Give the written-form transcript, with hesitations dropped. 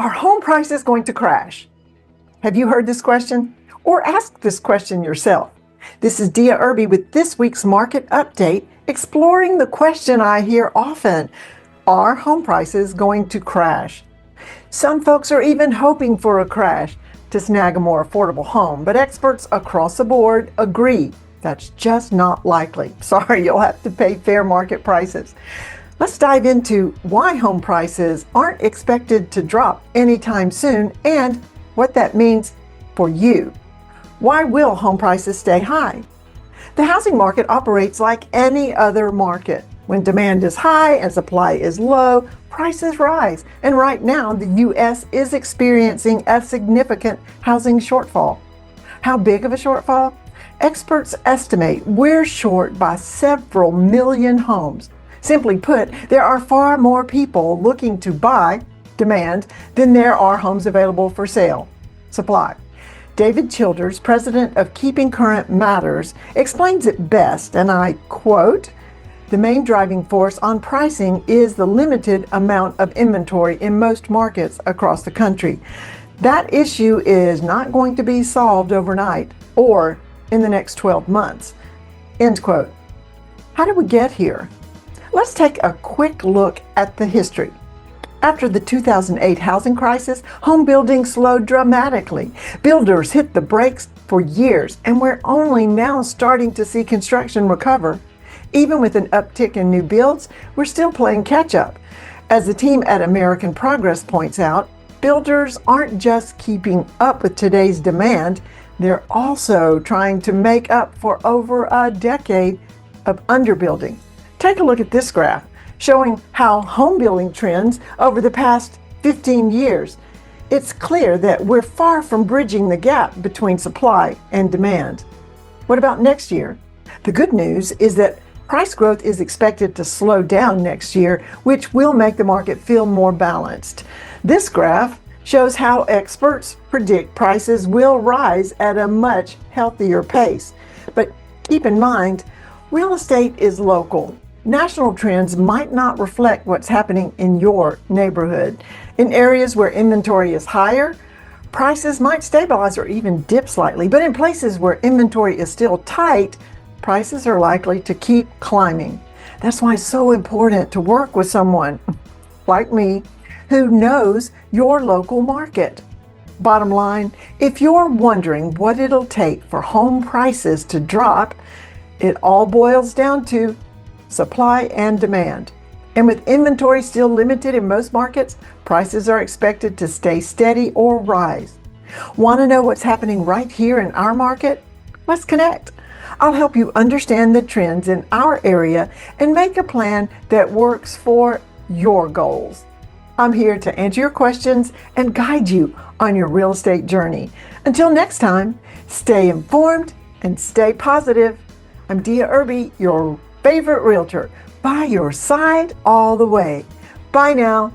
Are home prices going to crash? Have you heard this question? Or asked this question yourself? This is Dia Irby with this week's market update, exploring the question I hear often. Are home prices going to crash? Some folks are even hoping for a crash to snag a more affordable home, but experts across the board agree that's just not likely. Sorry, you'll have to pay fair market prices. Let's dive into why home prices aren't expected to drop anytime soon and what that means for you. Why will home prices stay high? The housing market operates like any other market. When demand is high and supply is low, prices rise. And right now, the U.S. is experiencing a significant housing shortfall. How big of a shortfall? Experts estimate we're short by several million homes. Simply put, there are far more people looking to buy, demand, than there are homes available for sale, supply. David Childers, president of Keeping Current Matters, explains it best, and I quote, "The main driving force on pricing is the limited amount of inventory in most markets across the country. That issue is not going to be solved overnight or in the next 12 months." End quote. How did we get here? Let's take a quick look at the history. After the 2008 housing crisis, home building slowed dramatically. Builders hit the brakes for years, and we're only now starting to see construction recover. Even with an uptick in new builds, we're still playing catch up. As the team at American Progress points out, builders aren't just keeping up with today's demand, they're also trying to make up for over a decade of underbuilding. Take a look at this graph showing how home building trends over the past 15 years. It's clear that we're far from bridging the gap between supply and demand. What about next year? The good news is that price growth is expected to slow down next year, which will make the market feel more balanced. This graph shows how experts predict prices will rise at a much healthier pace. But keep in mind, real estate is local. National trends might not reflect what's happening in your neighborhood. In areas where inventory is higher, prices might stabilize or even dip slightly. But in places where inventory is still tight, prices are likely to keep climbing. That's why it's so important to work with someone like me who knows your local market. Bottom line, if you're wondering what it'll take for home prices to drop, it all boils down to supply and demand. And with inventory still limited in most markets, prices are expected to stay steady or rise. Want to know what's happening right here in our market? Let's connect. I'll help you understand the trends in our area and make a plan that works for your goals. I'm here to answer your questions and guide you on your real estate journey. Until next time, stay informed and stay positive. I'm Dia Irby, your favorite realtor, by your side all the way. Bye now.